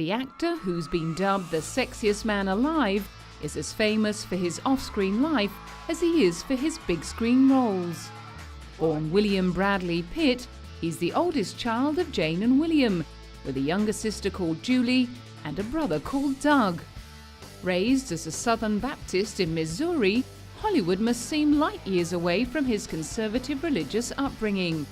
The actor, who's been dubbed the sexiest man alive, is as famous for his off-screen life as he is for his big-screen roles. Born William Bradley Pitt, he's the oldest child of Jane and William, with a younger sister called Julie and a brother called Doug. Raised as a Southern Baptist in Missouri, Hollywood must seem light years away from his conservative religious upbringing.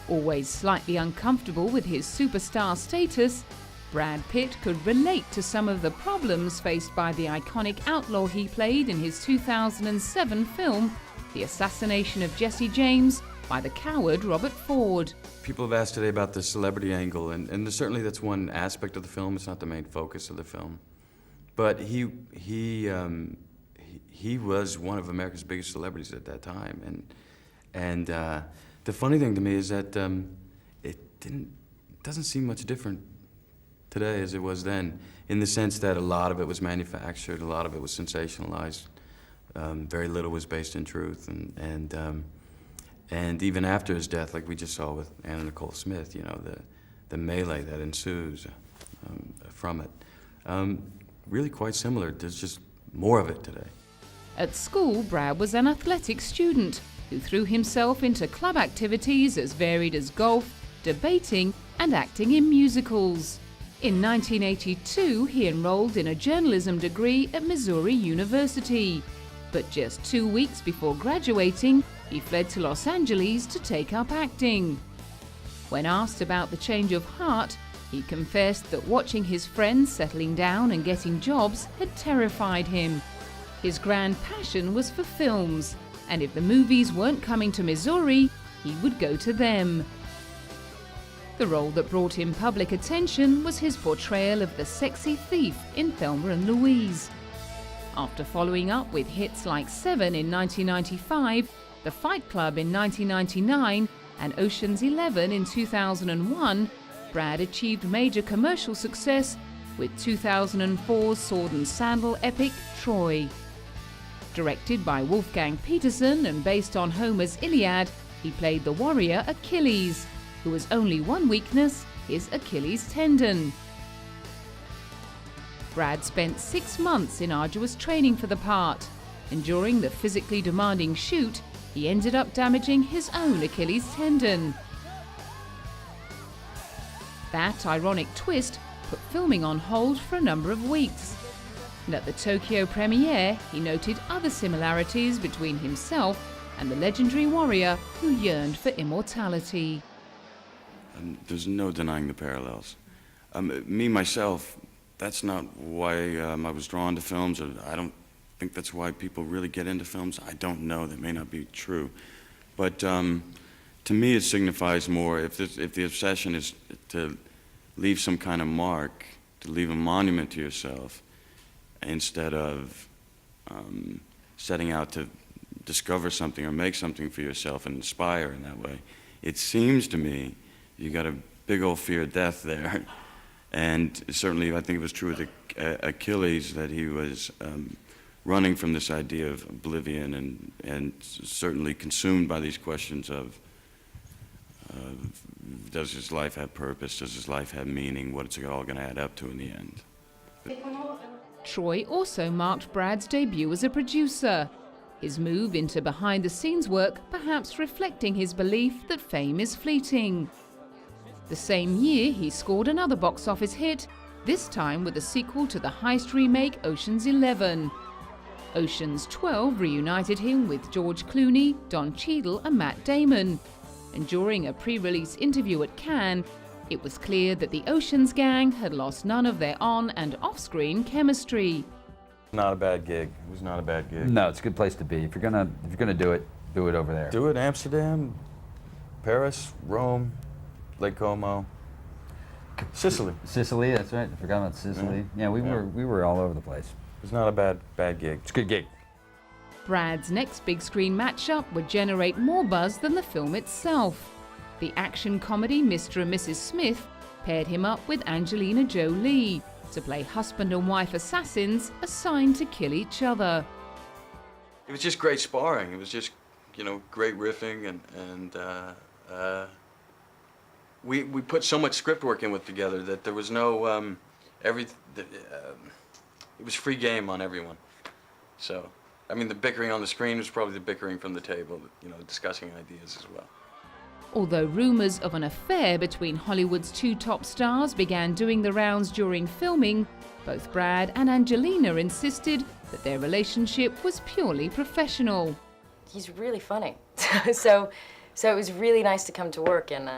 Always slightly uncomfortable with his superstar status, Brad Pitt could relate to some of the problems faced by the iconic outlaw he played in his 2007 film, The Assassination of Jesse James, by the coward Robert Ford. People have asked today about the celebrity angle, and certainly that's one aspect of the film. It's not the main focus of the film. But he was one of America's biggest celebrities at that time, and the funny thing to me is that it doesn't seem much different today as it was then, in the sense that a lot of it was manufactured, a lot of it was sensationalized, very little was based in truth, and even after his death, like we just saw with Anna Nicole Smith, you know, the melee that ensues from it, really quite similar. There's just more of it today. At school, Brad was an athletic student who threw himself into club activities as varied as golf, debating, and acting in musicals. In 1982, he enrolled in a journalism degree at Missouri University. But just 2 weeks before graduating, he fled to Los Angeles to take up acting. When asked about the change of heart, he confessed that watching his friends settling down and getting jobs had terrified him. His grand passion was for films, and if the movies weren't coming to Missouri, he would go to them. The role that brought him public attention was his portrayal of the sexy thief in Thelma and Louise. After following up with hits like Seven in 1995, The Fight Club in 1999, and Ocean's 11 in 2001, Brad achieved major commercial success with 2004's sword and sandal epic Troy. Directed by Wolfgang Peterson and based on Homer's Iliad, he played the warrior Achilles, who has only one weakness, his Achilles tendon. Brad spent 6 months in arduous training for the part, and during the physically demanding shoot, he ended up damaging his own Achilles tendon. That ironic twist put filming on hold for a number of weeks. And at the Tokyo premiere, he noted other similarities between himself and the legendary warrior who yearned for immortality. There's no denying the parallels. Me, myself, that's not why I was drawn to films, or I don't think that's why people really get into films. I don't know, that may not be true. But to me, it signifies more, if the obsession is to leave some kind of mark, to leave a monument to yourself, instead of setting out to discover something or make something for yourself and inspire in that way. It seems to me you got a big old fear of death there. And certainly I think it was true with Achilles, that he was running from this idea of oblivion and certainly consumed by these questions of does his life have purpose, does his life have meaning, what's it all going to add up to in the end. Troy also marked Brad's debut as a producer. His move into behind-the-scenes work perhaps reflecting his belief that fame is fleeting. The same year, he scored another box office hit, this time with a sequel to the heist remake Ocean's 11. Ocean's 12 reunited him with George Clooney, Don Cheadle and Matt Damon. And during a pre-release interview at Cannes, it was clear that the Ocean's gang had lost none of their on- and off-screen chemistry. Not a bad gig. It was not a bad gig. No, it's a good place to be. If you're gonna do it over there. Do it Amsterdam, Paris, Rome, Lake Como, Sicily. Sicily, that's right. I forgot about Sicily. Yeah, we were all over the place. It's not a bad gig. It's a good gig. Brad's next big screen matchup would generate more buzz than the film itself. The action comedy Mr. and Mrs. Smith paired him up with Angelina Jolie to play husband and wife assassins assigned to kill each other. It was just great sparring. It was just, you know, great riffing, and we put so much script work in with together that there was no it was free game on everyone. So, I mean, the bickering on the screen was probably the bickering from the table, you know, discussing ideas as well. Although rumours of an affair between Hollywood's two top stars began doing the rounds during filming, both Brad and Angelina insisted that their relationship was purely professional. He's really funny, so it was really nice to come to work and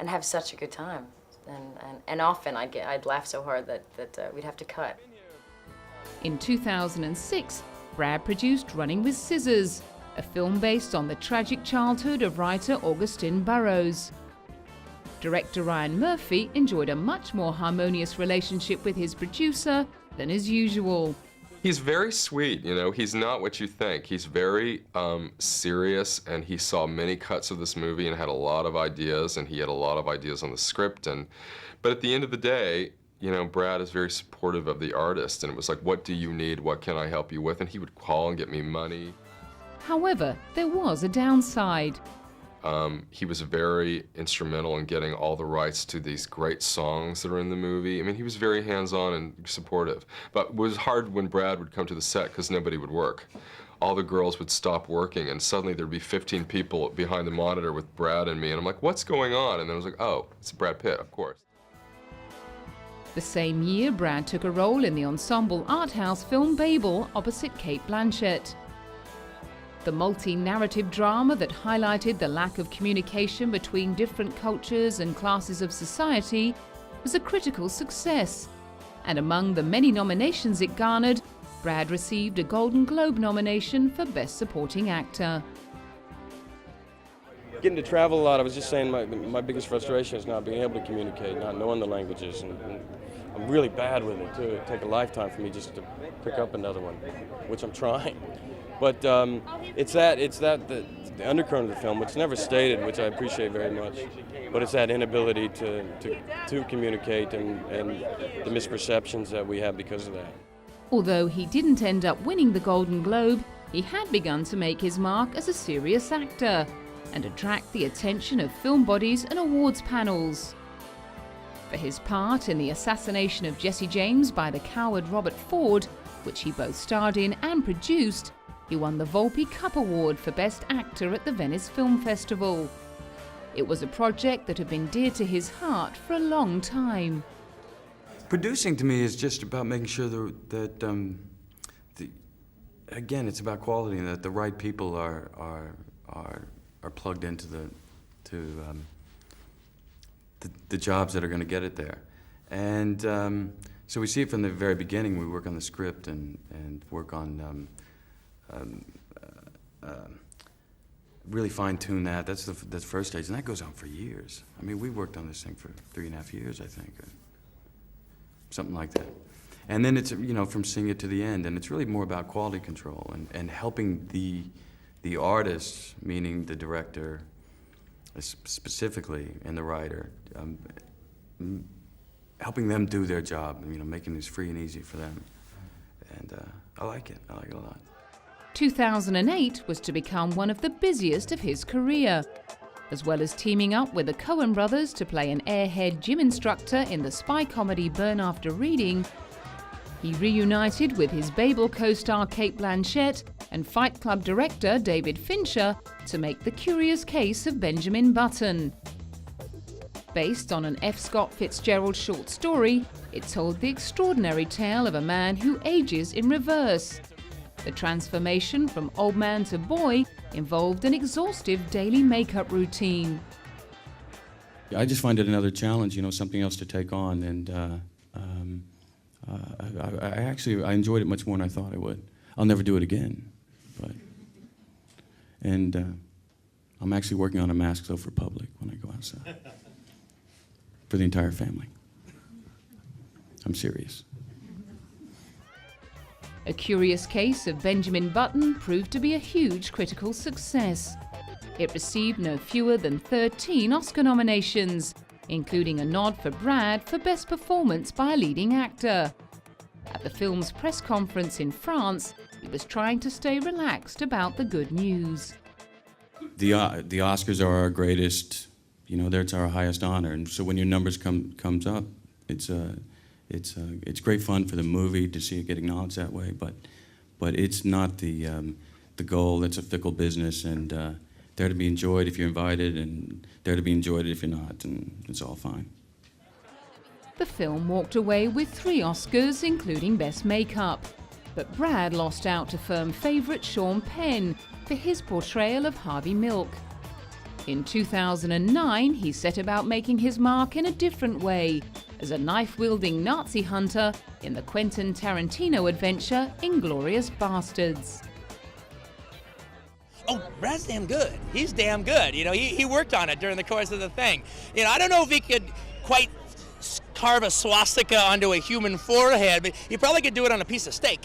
have such a good time. And often I'd laugh so hard that we'd have to cut. In 2006, Brad produced Running with Scissors, a film based on the tragic childhood of writer Augustine Burroughs. Director Ryan Murphy enjoyed a much more harmonious relationship with his producer than is usual. He's very sweet, you know, he's not what you think. He's very serious, and he saw many cuts of this movie and had a lot of ideas, and he had a lot of ideas on the script. But at the end of the day, you know, Brad is very supportive of the artist, and it was like, what do you need? What can I help you with? And he would call and get me money. However, there was a downside. He was very instrumental in getting all the rights to these great songs that are in the movie. I mean, he was very hands-on and supportive. But it was hard when Brad would come to the set because nobody would work. All the girls would stop working, and suddenly there'd be 15 people behind the monitor with Brad and me, and I'm like, what's going on? And then I was like, oh, it's Brad Pitt, of course. The same year, Brad took a role in the ensemble art house film Babel opposite Cate Blanchett. The multi-narrative drama that highlighted the lack of communication between different cultures and classes of society was a critical success. And among the many nominations it garnered, Brad received a Golden Globe nomination for Best Supporting Actor. Getting to travel a lot, I was just saying my biggest frustration is not being able to communicate, not knowing the languages, and I'm really bad with it too. It'd take a lifetime for me just to pick up another one, which I'm trying. But it's the undercurrent of the film, which is never stated, which I appreciate very much. But it's that inability to communicate and the misperceptions that we have because of that. Although he didn't end up winning the Golden Globe, he had begun to make his mark as a serious actor and attract the attention of film bodies and awards panels. For his part in the assassination of Jesse James by the coward Robert Ford, which he both starred in and produced, he won the Volpe Cup Award for Best Actor at the Venice Film Festival. It was a project that had been dear to his heart for a long time. Producing to me is just about making sure that again, it's about quality and that the right people are plugged into the jobs that are going to get it there. And so we see it from the very beginning. We work on the script and work on really fine-tune that. That's the first stage, and that goes on for years. I mean, we worked on this thing for 3.5 years, I think, or something like that. And then it's, you know, from seeing it to the end, and it's really more about quality control and helping the artist, meaning the director specifically, and the writer, helping them do their job, you know, making this free and easy for them. And I like it a lot. 2008 was to become one of the busiest of his career. As well as teaming up with the Coen brothers to play an airhead gym instructor in the spy comedy Burn After Reading, he reunited with his Babel co-star Cate Blanchett and Fight Club director David Fincher to make The Curious Case of Benjamin Button. Based on an F. Scott Fitzgerald short story, it told the extraordinary tale of a man who ages in reverse. The transformation from old man to boy involved an exhaustive daily makeup routine. I just find it another challenge, you know, something else to take on, and I enjoyed it much more than I thought I would. I'll never do it again, and I'm actually working on a mask though for public when I go outside, for the entire family. I'm serious. A Curious Case of Benjamin Button proved to be a huge critical success. It received no fewer than 13 Oscar nominations, including a nod for Brad for Best Performance by a Leading Actor. At the film's press conference in France, he was trying to stay relaxed about the good news. The Oscars are our greatest, you know, it's our highest honor, and so when your numbers comes up, it's It's great fun for the movie to see it get acknowledged that way, but it's not the goal. It's a fickle business, and there to be enjoyed if you're invited, and there to be enjoyed if you're not, and it's all fine. The film walked away with 3 Oscars, including Best Makeup. But Brad lost out to firm favourite Sean Penn for his portrayal of Harvey Milk. In 2009, he set about making his mark in a different way, as a knife-wielding Nazi hunter in the Quentin Tarantino adventure Inglourious Basterds. Oh, Brad's damn good. He's damn good. You know, he worked on it during the course of the thing. You know, I don't know if he could quite carve a swastika onto a human forehead, but he probably could do it on a piece of steak.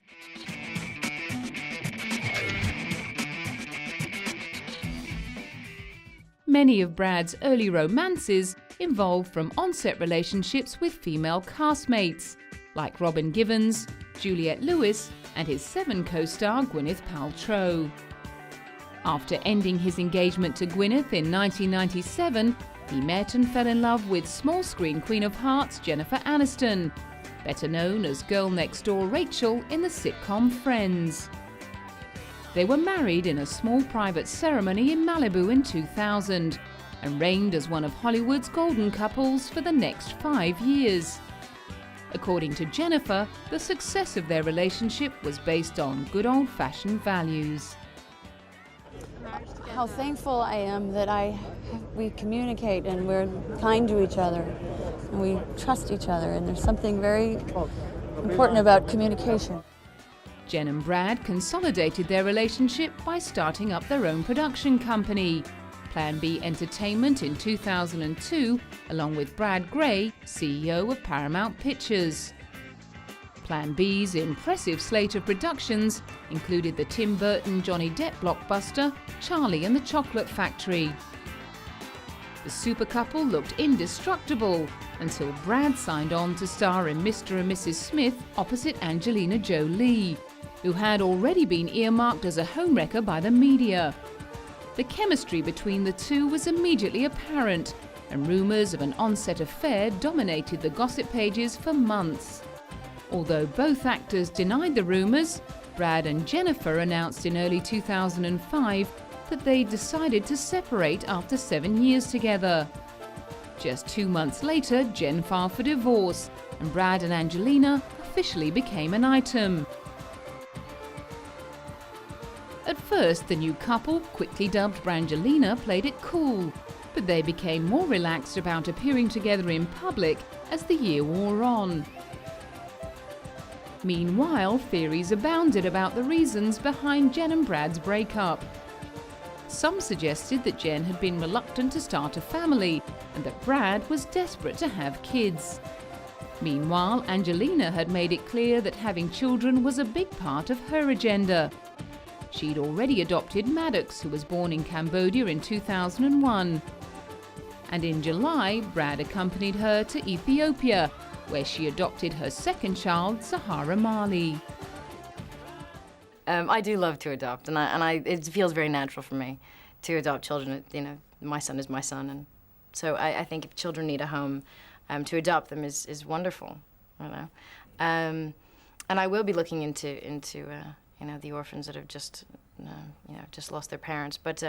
Many of Brad's early romances involved from on-set relationships with female castmates, like Robin Givens, Juliette Lewis, and his Seven co-star Gwyneth Paltrow. After ending his engagement to Gwyneth in 1997, he met and fell in love with small-screen Queen of Hearts Jennifer Aniston, better known as Girl Next Door Rachel in the sitcom Friends. They were married in a small private ceremony in Malibu in 2000 and reigned as one of Hollywood's golden couples for the next 5 years. According to Jennifer, the success of their relationship was based on good old-fashioned values. How thankful I am that we communicate and we're kind to each other and we trust each other, and there's something very important about communication. Jen and Brad consolidated their relationship by starting up their own production company, Plan B Entertainment, in 2002, along with Brad Gray, CEO of Paramount Pictures. Plan B's impressive slate of productions included the Tim Burton Johnny Depp blockbuster Charlie and the Chocolate Factory. The super couple looked indestructible until Brad signed on to star in Mr. and Mrs. Smith opposite Angelina Jolie, who had already been earmarked as a homewrecker by the media. The chemistry between the two was immediately apparent, and rumours of an on-set affair dominated the gossip pages for months. Although both actors denied the rumours, Brad and Jennifer announced in early 2005 that they decided to separate after 7 years together. Just 2 months later, Jen filed for divorce, and Brad and Angelina officially became an item. At first, the new couple, quickly dubbed Brangelina, played it cool, but they became more relaxed about appearing together in public as the year wore on. Meanwhile, theories abounded about the reasons behind Jen and Brad's breakup. Some suggested that Jen had been reluctant to start a family and that Brad was desperate to have kids. Meanwhile, Angelina had made it clear that having children was a big part of her agenda. She'd already adopted Maddox, who was born in Cambodia in 2001. And in July, Brad accompanied her to Ethiopia, where she adopted her second child, Zahara Mali. I do love to adopt, and it feels very natural for me to adopt children. You know, my son is my son, and so I think if children need a home, to adopt them is wonderful. You know, and I will be looking into you know, the orphans that have just just lost their parents, but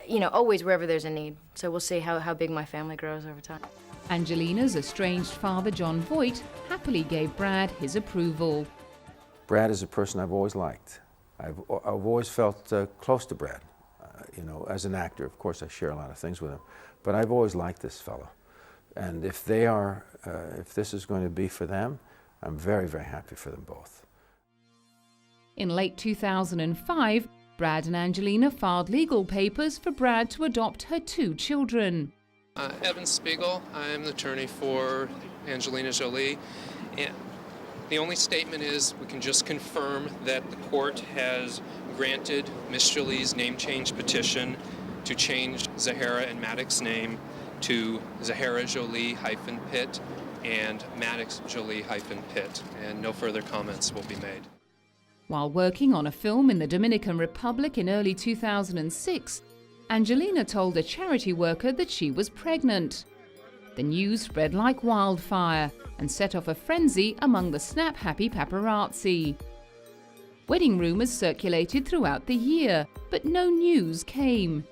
you know, always wherever there's a need. So we'll see how big my family grows over time. Angelina's estranged father, John Voight, happily gave Brad his approval. Brad is a person I've always liked. I've always felt close to Brad. You know, as an actor, of course, I share a lot of things with him, but I've always liked this fellow. And if this is going to be for them, I'm very, very happy for them both. In late 2005, Brad and Angelina filed legal papers for Brad to adopt her 2 children. Evan Spiegel, I am the attorney for Angelina Jolie. And the only statement is we can just confirm that the court has granted Miss Jolie's name change petition to change Zahara and Maddox's name to Zahara Jolie-Pitt and Maddox Jolie-Pitt, and no further comments will be made. While working on a film in the Dominican Republic in early 2006, Angelina told a charity worker that she was pregnant. The news spread like wildfire, and set off a frenzy among the snap-happy paparazzi. Wedding rumors circulated throughout the year, but no news came.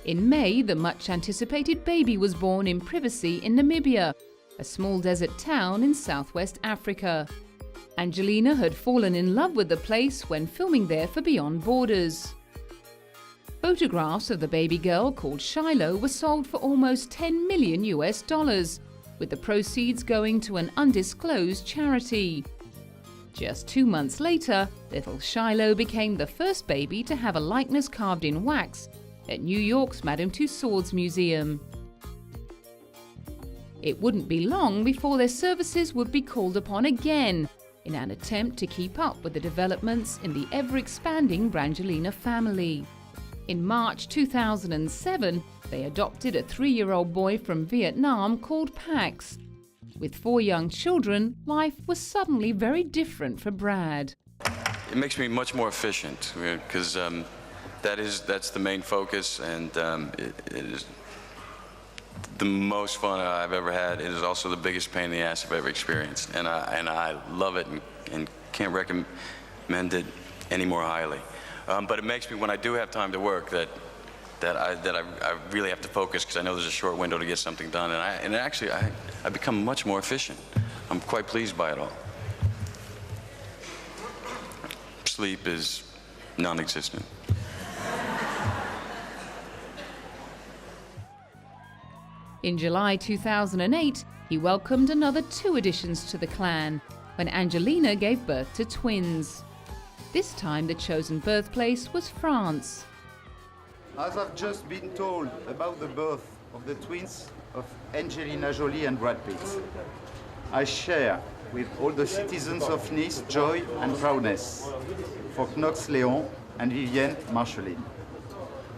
In May, the much-anticipated baby was born in privacy in Namibia, a small desert town in southwest Africa. Angelina had fallen in love with the place when filming there for Beyond Borders. Photographs of the baby girl called Shiloh were sold for almost $10 million, with the proceeds going to an undisclosed charity. Just 2 months later, little Shiloh became the first baby to have a likeness carved in wax at New York's Madame Tussauds Museum. It wouldn't be long before their services would be called upon again in an attempt to keep up with the developments in the ever-expanding Brangelina family. In March 2007, they adopted a 3-year-old boy from Vietnam called Pax. With 4 young children, life was suddenly very different for Brad. It makes me much more efficient because that's the main focus, and it is the most fun I've ever had. It is also the biggest pain in the ass I've ever experienced, and I love it and can't recommend it any more highly. But it makes me, when I do have time to work, that I really have to focus because I know there's a short window to get something done, and actually I become much more efficient. I'm quite pleased by it all. Sleep is non-existent. In July 2008, he welcomed another 2 additions to the clan when Angelina gave birth to twins. This time the chosen birthplace was France. As I've just been told about the birth of the twins of Angelina Jolie and Brad Pitt, I share with all the citizens of Nice joy and proudness for Knox Léon and Vivienne Marceline.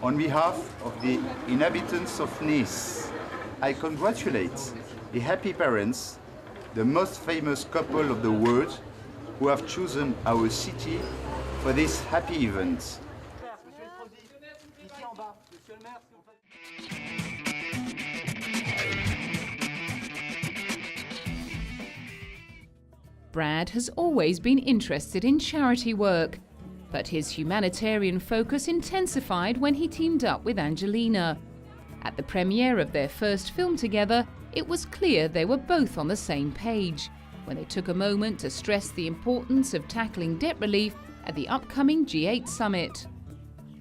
On behalf of the inhabitants of Nice, I congratulate the happy parents, the most famous couple of the world, who have chosen our city for this happy event. Brad has always been interested in charity work, but his humanitarian focus intensified when he teamed up with Angelina. At the premiere of their first film together, it was clear they were both on the same page when they took a moment to stress the importance of tackling debt relief at the upcoming G8 summit.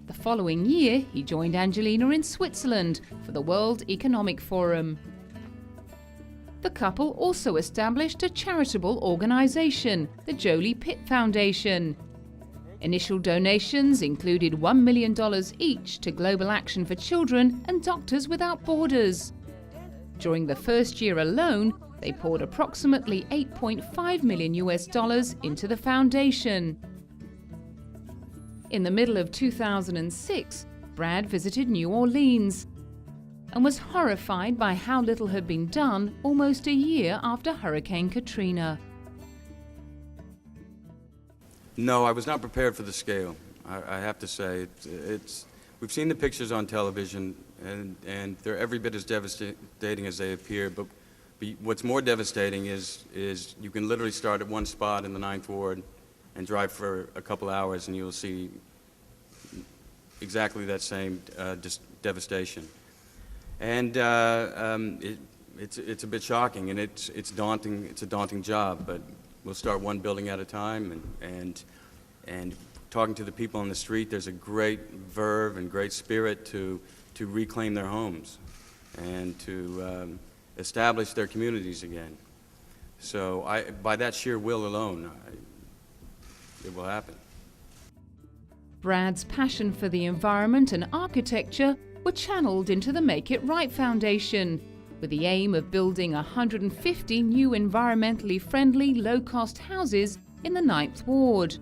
The following year, he joined Angelina in Switzerland for the World Economic Forum. The couple also established a charitable organization, the Jolie Pitt Foundation. Initial donations included $1 million each to Global Action for Children and Doctors Without Borders. During the first year alone, they poured approximately $8.5 million into the foundation. In the middle of 2006, Brad visited New Orleans and was horrified by how little had been done almost a year after Hurricane Katrina. No, I was not prepared for the scale. I have to say, we've seen the pictures on television, and they're every bit as devastating as they appear. But what's more devastating is you can literally start at one spot in the 9th Ward and drive for a couple hours, and you'll see exactly that same devastation. And it's a bit shocking, and it's daunting. It's a daunting job, but we'll start one building at a time, and talking to the people on the street, there's a great verve and great spirit to reclaim their homes and to establish their communities again. So by that sheer will alone, it will happen. Brad's passion for the environment and architecture were channeled into the Make It Right Foundation, with the aim of building 150 new environmentally friendly, low-cost houses in the 9th Ward.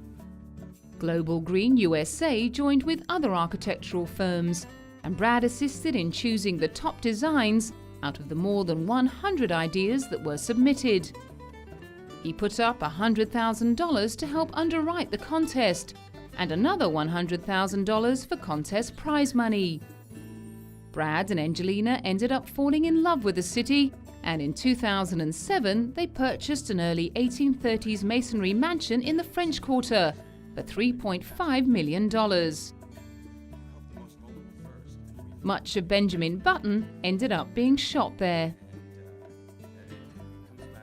Global Green USA joined with other architectural firms, and Brad assisted in choosing the top designs out of the more than 100 ideas that were submitted. He put up $100,000 to help underwrite the contest, and another $100,000 for contest prize money. Brad and Angelina ended up falling in love with the city and in 2007 they purchased an early 1830s masonry mansion in the French Quarter for $3.5 million. Much of Benjamin Button ended up being shot there.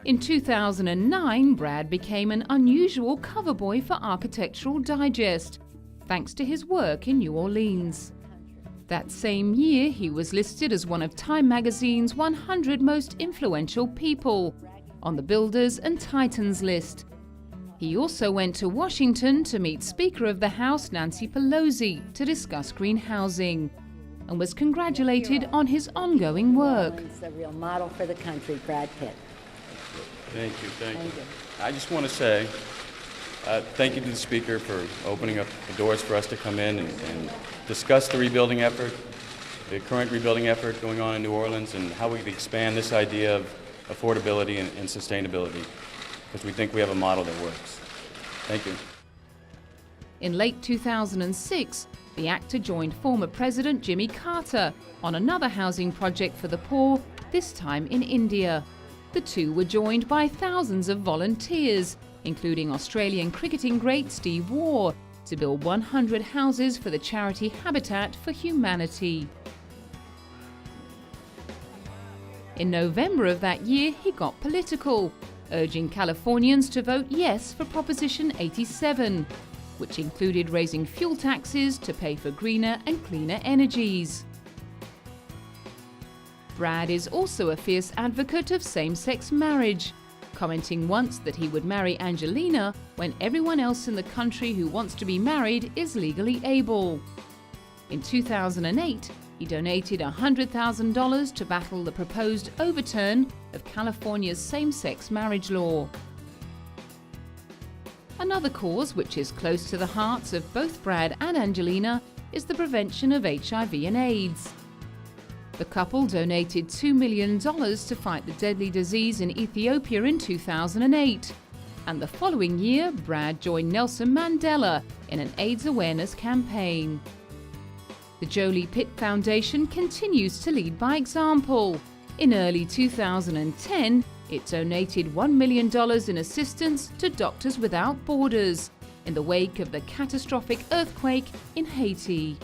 In 2009, Brad became an unusual cover boy for Architectural Digest, thanks to his work in New Orleans. That same year, he was listed as one of Time magazine's 100 most influential people on the Builders and Titans list. He also went to Washington to meet Speaker of the House Nancy Pelosi to discuss green housing, and was congratulated on his ongoing work. He's a real model for the country, Brad Pitt. Thank you, thank you. I just want to say thank you to the Speaker for opening up the doors for us to come in and discuss the rebuilding effort, the current rebuilding effort going on in New Orleans, and how we can expand this idea of affordability and sustainability, because we think we have a model that works. Thank you. In late 2006, the actor joined former President Jimmy Carter on another housing project for the poor, this time in India. The two were joined by thousands of volunteers, including Australian cricketing great Steve Waugh, to build 100 houses for the charity Habitat for Humanity. In November of that year, he got political, urging Californians to vote yes for Proposition 87, which included raising fuel taxes to pay for greener and cleaner energies. Brad is also a fierce advocate of same-sex marriage, commenting once that he would marry Angelina when everyone else in the country who wants to be married is legally able. In 2008, he donated $100,000 to battle the proposed overturn of California's same-sex marriage law. Another cause which is close to the hearts of both Brad and Angelina is the prevention of HIV and AIDS. The couple donated $2 million to fight the deadly disease in Ethiopia in 2008. And the following year, Brad joined Nelson Mandela in an AIDS awareness campaign. The Jolie Pitt Foundation continues to lead by example. In early 2010, it donated $1 million in assistance to Doctors Without Borders in the wake of the catastrophic earthquake in Haiti.